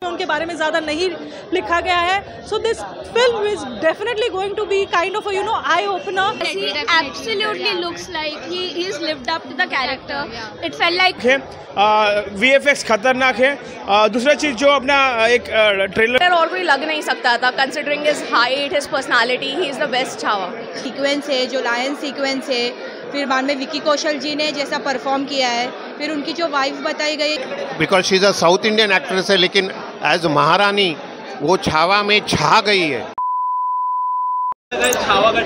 उनके बारे में ज़्यादा नहीं लिखा गया है. So this film is definitely going to be kind of you know eye opener. He absolutely looks like he's lived up to the character. It felt like VFX खतरनाक है. दूसरा चीज़ जो अपना एक ट्रेलर और कोई लग नहीं सकता था. Considering his height, his personality, he is the best Chhaava. Sequence है जो लायन सीक्वेंस है, फिर बाद में विकी कौशल जी ने जैसा परफॉर्म किया है, फिर उनकी जो वाइफ बताई गई. Because she is a South Indian actress है, लेकिन एज महारानी वो छावा में छा गई है. छावा का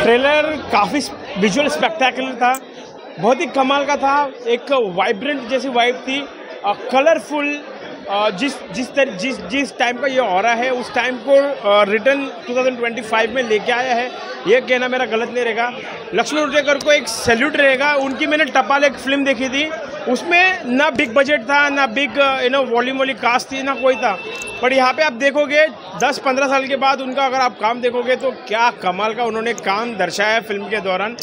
ट्रेलर काफ़ी विजुअल स्पेक्टेकुलर था, बहुत ही कमाल का था. एक वाइब्रेंट जैसी वाइब थी, कलरफुल. जिस टाइम का ये ऑरा है उस टाइम को रिटर्न 2025 में लेके आया है. ये कहना मेरा गलत नहीं रहेगा. लक्ष्मण उटेकर को एक सैल्यूट रहेगा. उनकी मैंने टपाल एक फिल्म देखी थी, उसमें ना बिग बजट था, ना बिग वॉल्यूम वाली कास्ट थी, ना कोई था. पर यहाँ पे आप देखोगे 10-15 साल के बाद उनका अगर आप काम देखोगे तो क्या कमाल का उन्होंने काम दर्शाया है फिल्म के दौरान.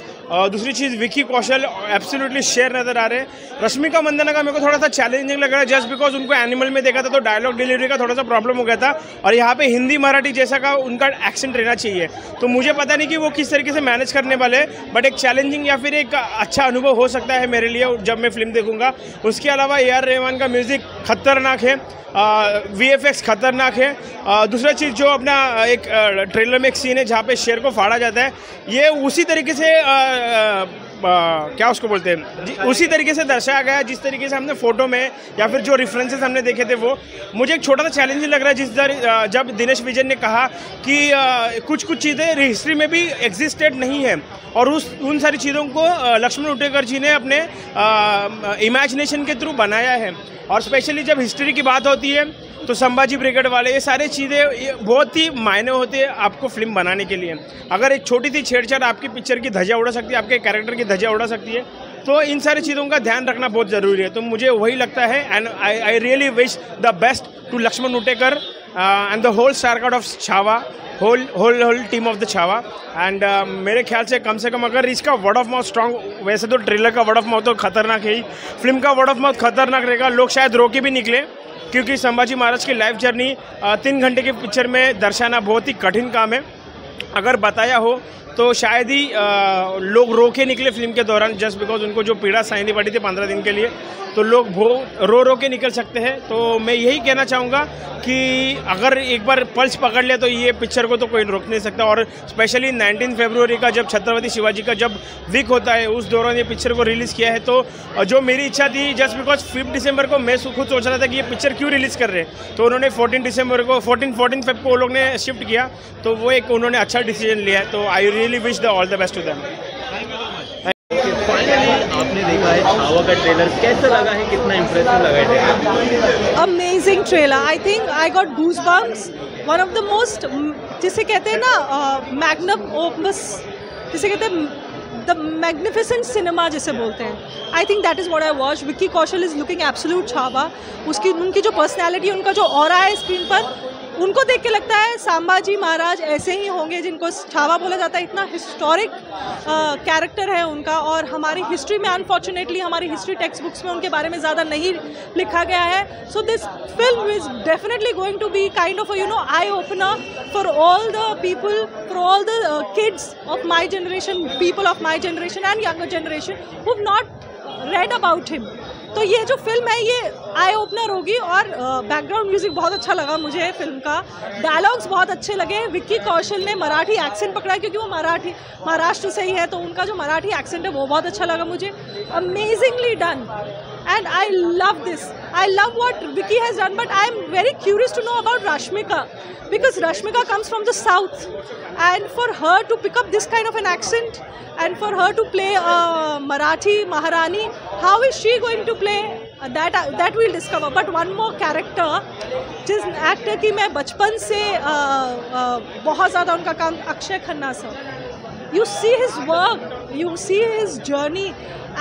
दूसरी चीज़ विकी कौशल एब्सोल्युटली शेयर नज़र आ रहे हैं. रश्मिका मंदाना का मेरे को थोड़ा सा चैलेंजिंग लग रहा है, जस्ट बिकॉज उनको एनिमल में देखा था तो डायलॉग डिलीवरी का थोड़ा सा प्रॉब्लम हो गया था, और यहाँ पे हिंदी मराठी जैसा का उनका एक्सेंट रहना चाहिए. तो मुझे पता नहीं कि वो किस तरीके से मैनेज करने वाले, बट एक चैलेंजिंग या फिर एक अच्छा अनुभव हो सकता है मेरे लिए जब मैं फिल्म देखूंगा. उसके अलावा AR रहमान का म्यूज़िक खतरनाक है, VFX खतरनाक है. दूसरा चीज़ जो अपना एक ट्रेलर में एक सीन है जहाँ पे शेर को फाड़ा जाता है, ये उसी तरीके से क्या उसको बोलते हैं, उसी तरीके से दर्शाया गया जिस तरीके से हमने फ़ोटो में या फिर जो रेफरेंसेस हमने देखे थे. वो मुझे एक छोटा सा चैलेंजिंग लग रहा है जब दिनेश विजन ने कहा कि कुछ चीज़ें हिस्ट्री में भी एग्जिस्टेड नहीं है, और उन सारी चीज़ों को लक्ष्मण उटेकर जी ने अपने इमेजिनेशन के थ्रू बनाया है. और स्पेशली जब हिस्ट्री की बात होती है तो संभाजी ब्रिगेड वाले, ये सारी चीज़ें बहुत ही मायने होते हैं आपको फिल्म बनाने के लिए. अगर एक छोटी सी छेड़छाड़ आपकी पिक्चर की धजा उड़ा सकती है, आपके कैरेक्टर की धजा उड़ा सकती है, तो इन सारी चीज़ों का ध्यान रखना बहुत ज़रूरी है. तो मुझे वही लगता है, and I really wish the best to Laxman Utekar and the whole star cast of Chhaava, whole team of the Chhaava. And मेरे ख्याल से कम अगर इसका वर्ड ऑफ माउथ स्ट्रांग, वैसे तो ट्रेलर का वर्ड ऑफ माउथ तो खतरनाक है ही, फिल्म का वर्ड ऑफ माउथ खतरनाक रहेगा. लोग शायद रोके भी निकले, क्योंकि संभाजी महाराज की लाइफ जर्नी 3 घंटे के पिक्चर में दर्शाना बहुत ही कठिन काम है. अगर बताया हो तो शायद ही लोग रोके निकले फिल्म के दौरान, जस्ट बिकॉज उनको जो पीड़ा सहनी पड़ी थी 15 दिन के लिए, तो लोग रो के निकल सकते हैं. तो मैं यही कहना चाहूँगा कि अगर एक बार पल्स पकड़ ले तो ये पिक्चर को तो कोई रोक नहीं सकता. और स्पेशली 19 फरवरी का जब छत्रपति शिवाजी का जब वीक होता है, उस दौरान ये पिक्चर को रिलीज़ किया है. तो जो मेरी इच्छा थी, जस्ट बिकॉज 5 दिसंबर को मैं खुद सोच रहा था कि ये पिक्चर क्यों रिलीज़ कर रहे हैं, तो उन्होंने 14 फेब को वो लोग ने शिफ्ट किया, तो वो एक उन्होंने अच्छा डिसीजन लिया है. तो I really wish the all the best to them. Finally आपने देखा है छावा का ट्रेलर, कैसा लगा है, कितना इम्प्रेसिव लगा है trailer? Amazing trailer. I think I got goose bumps. One of the most, जिसे कहते हैं ना मैग्नम ओपस, जिसे कहते हैं द मैग्निफिसेंट सिनेमा जिसे बोलते हैं, I think that is what I watch. Vicky Kaushal is looking absolute Chhaava. उनकी जो पर्सनैलिटी, उनका जो ऑरा है स्क्रीन पर, उनको देख के लगता है संभाजी महाराज ऐसे ही होंगे जिनको छावा बोला जाता है. इतना हिस्टोरिक कैरेक्टर है उनका, और हमारी हिस्ट्री में अनफॉर्चुनेटली हमारी हिस्ट्री टेक्स्ट बुक्स में उनके बारे में ज़्यादा नहीं लिखा गया है. So this film is definitely going to be kind of eye opener for all the people, for all the kids of my generation, people of my generation and younger generation who have not read about him. तो ये जो film है ये eye opener होगी. और background music बहुत अच्छा लगा मुझे फिल्म का. डायलॉग्स बहुत अच्छे लगे. विक्की कौशल ने मराठी एक्सेंट पकड़ा, क्योंकि वो महाराष्ट्र से ही है, तो उनका जो मराठी एक्सेंट है वो बहुत अच्छा लगा मुझे. Amazingly done, and I love this. I love what Vicky has done, but I am very curious to know about Rashmika, because Rashmika comes from the south, and for her to pick up this kind of an accent and for her to play Marathi Maharani, how is she going to play? That we'll discover. But one more character, जिस actor की मैं बचपन से बहुत ज़्यादा उनका काम, Akshay Khanna sir. You see his work, you see his journey,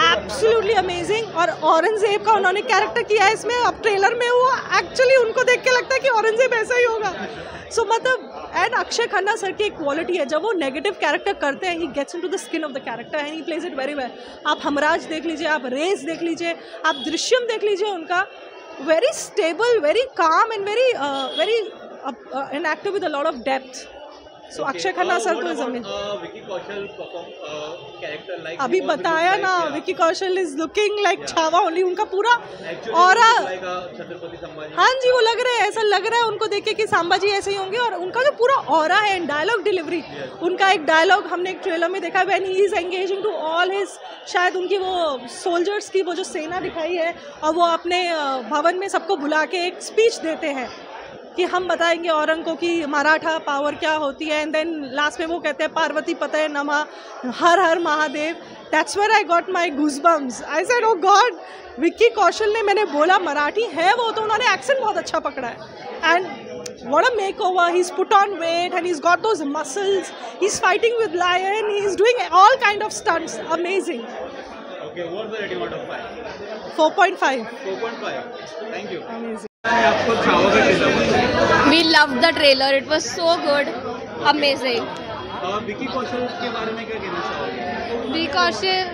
absolutely amazing. और औरंगजेब का उन्होंने कैरेक्टर किया है इसमें. अब ट्रेलर में वो एक्चुअली उनको देख के लगता है कि औरंगजेब ऐसा ही होगा. सो मतलब, एंड अक्षय खन्ना सर की एक क्वालिटी है, जब वो नेगेटिव कैरेक्टर करते हैं, he gets into the skin of the character and he plays it very well. आप हमराज देख लीजिए, आप रेस देख लीजिए, आप दृश्यम देख लीजिए उनका. very stable, very calm, and very inactive with a lot of depth. So Akshay Khanna sir to is amazing. Vicky Kaushal character like अभी बताया ना, Vicky Kaushal is looking like Chhaava only. उनका पूरा ऑरा, छत्रपति संभाजी, हाँ जी, वो लग रहा है, ऐसा लग रहा है उनको देख के कि संभाजी ऐसे ही होंगे. और उनका जो पूरा ऑरा है, डायलॉग डिलीवरी, उनका एक डायलॉग हमने एक ट्रेलर में देखा, when he is engaging to all his, शायद उनकी वो सोल्जर्स की वो जो सेना दिखाई है, और वो अपने भवन में सबको बुला के एक स्पीच देते हैं कि हम बताएंगे औरंग को कि मराठा पावर क्या होती है. एंड देन लास्ट में वो कहते हैं पार्वती पतये नमः, हर हर Mahadev. That's where I got my goosebumps. I said oh God, Vicky Kaushal ने, मैंने बोला मराठी है वो, तो उन्होंने एक्सेंट बहुत अच्छा पकड़ा है. And what a makeover, he is put on weight and he is got those muscles, he is fighting with lion, he is doing all kind of stunts. Amazing. Okay, what the rating out of 5? 4.5. 4.5. Thank you. Amazing. आपको छावा का trailer, We loved the trailer. It was so good. Amazing. Vicky Kaushal के बारे में क्या कहना चाहोगे? Vicky Kaushal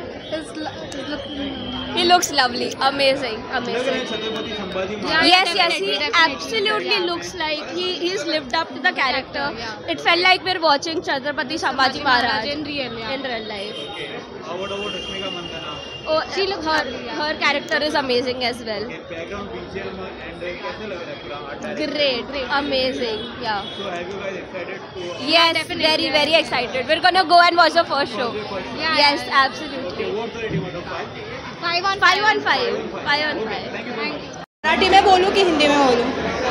he looks lovely. Amazing. Amazing. Chhatrapati Sambhaji Yes, he absolutely looks like he's lived up to the character. It felt like we're watching Chhatrapati Sambhaji Maharaj in real life. What about Rashmika Mandanna? Oh, her character is amazing as well. Background BGM and कैसे लग रहा है पूरा art? Great, amazing. Yeah. So have you guys excited to? Yes, very excited. We're gonna go and watch the first show. Yes, absolutely. What's the rating out of 5? 5 on 5. Thank you. Marathi में बोलूँ कि हिंदी में बोलूँ?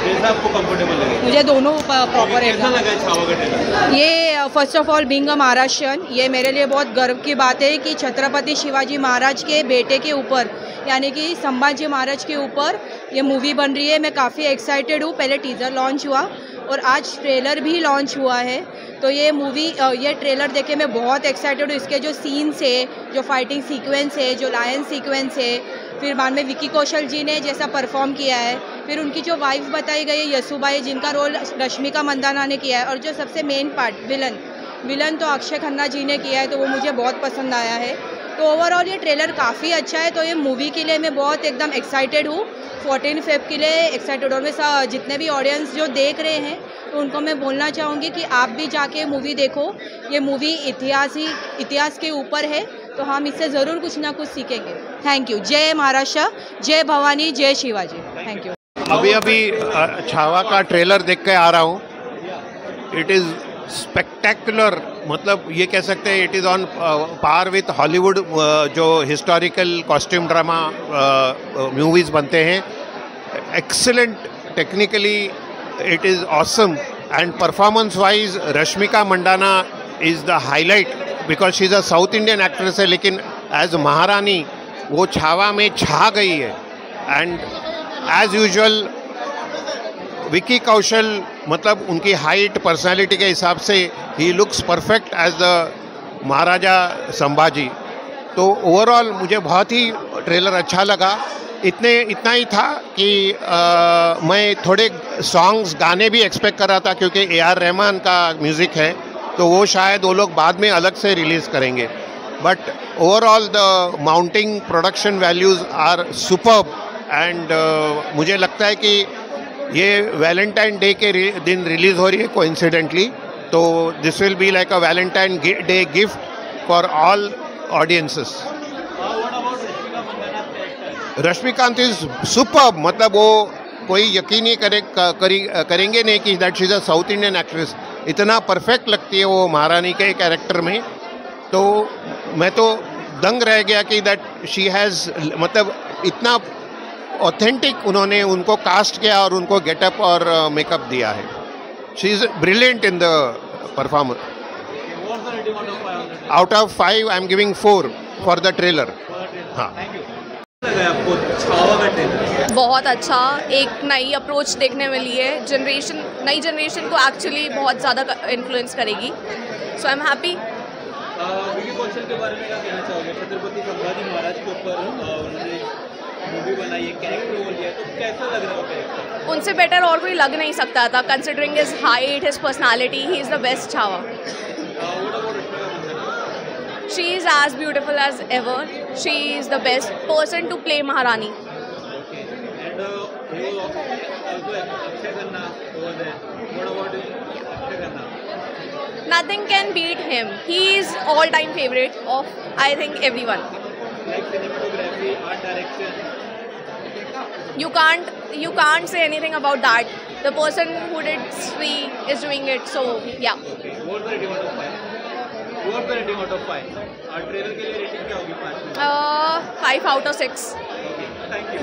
जैसा आपको comfortable लगे. मुझे दोनों प्रॉपर है. कैसा लगा है छावा का ट्रेलर? ये first of all being a Maharashtrian, ये मेरे लिए बहुत गर्व की बात है कि छत्रपति शिवाजी महाराज के बेटे के ऊपर, यानी कि संभाजी महाराज के ऊपर ये मूवी बन रही है. मैं काफ़ी एक्साइटेड हूँ. पहले टीज़र लॉन्च हुआ और आज ट्रेलर भी लॉन्च हुआ है. तो ये मूवी, ये ट्रेलर देखे मैं बहुत एक्साइटेड हूँ. इसके जो सीन्स है, जो फाइटिंग सीक्वेंस है, जो लायन सीक्वेंस है, फिर बाद में विकी कौशल जी ने जैसा परफॉर्म किया है, फिर उनकी जो वाइफ बताई गई है यसुबाई, जिनका रोल रश्मिका मंदाना ने किया है, और जो सबसे मेन पार्ट विलन तो अक्षय खन्ना जी ने किया है. तो वो मुझे बहुत पसंद आया है. तो ओवरऑल ये ट्रेलर काफ़ी अच्छा है. तो ये मूवी के लिए मैं बहुत एकदम एक्साइटेड हूँ. 14 फेब के लिए एक्साइटेड. और मैं जितने भी ऑडियंस जो देख रहे हैं, तो उनको मैं बोलना चाहूँगी कि आप भी जाके मूवी देखो. ये मूवी इतिहास के ऊपर है, तो हम इससे ज़रूर कुछ ना कुछ सीखेंगे. Thank you. जय महाराष्ट्र, जय भवानी, जय शिवाजी. Thank you. अभी छावा का ट्रेलर देख के आ रहा हूँ. It is spectacular. मतलब ये कह सकते हैं it is on par with Hollywood. जो हिस्टोरिकल कॉस्ट्यूम ड्रामा मूवीज़ बनते हैं, excellent. Technically it is awesome. And performance wise Rashmika Mandanna is the highlight, because she is a South Indian actress है, लेकिन एज महारानी वो छावा में छा गई है. And as usual Vicky Kaushal, मतलब उनकी हाइट, पर्सनालिटी के हिसाब से ही looks perfect as the Maharaja Sambhaji. तो ओवरऑल मुझे बहुत ही ट्रेलर अच्छा लगा. इतना ही था कि मैं थोड़े सॉन्ग्स, गाने भी एक्सपेक्ट कर रहा था, क्योंकि AR रहमान का म्यूज़िक है, तो वो शायद वो लोग बाद में अलग से रिलीज़ करेंगे. But overall the mounting production values are superb. And मुझे लगता है कि ये वैलेंटाइन डे के दिन रिलीज़ हो रही है कोइंसिडेंटली. तो this will be like a Valentine day gift for all audiences. Rashmikant is superb. मतलब वो कोई यकीन नहीं करेंगे नहीं कि that she is a South Indian actress. इतना परफेक्ट लगती है वो महारानी के कैरेक्टर में. तो मैं तो दंग रह गया कि दैट शी हैज़, मतलब इतना ऑथेंटिक उन्होंने उनको कास्ट किया और उनको गेटअप और मेकअप दिया है. She is brilliant in the performance. Out of 5 I am giving 4 for the trailer. हाँ. आपको छावा का ट्रेलर बहुत अच्छा, एक नई अप्रोच देखने मिली है. नई जनरेशन को एक्चुअली बहुत ज़्यादा इन्फ्लुएंस करेगी. सो I am happy. Vicky Kaushal के बारे में क्या कहना चाहोगे? छत्रपति संभाजी महाराज के ऊपर उन्होंने मूवी बनाई है, कैरेक्टर रोल लिया, तो कैसा लग रहा है वो कैरेक्टर? उनसे बेटर और कोई लग नहीं सकता था. Considering his height, his personality, he is the best Chhaava. She is as beautiful as ever. She is the best person to play Maharani. Okay. And also Akshay Khanna over there. What about Akshay Khanna? Nothing can beat him. He is all-time favorite of, I think, everyone. Like cinematography, art direction. You can't say anything about that. The person who did Sri is doing it, so yeah. Okay. What the rating out of 5? What the rating out of 5? Trailer के लिए rating क्या होगी 5 में? 5 out of 6. Okay. Thank you.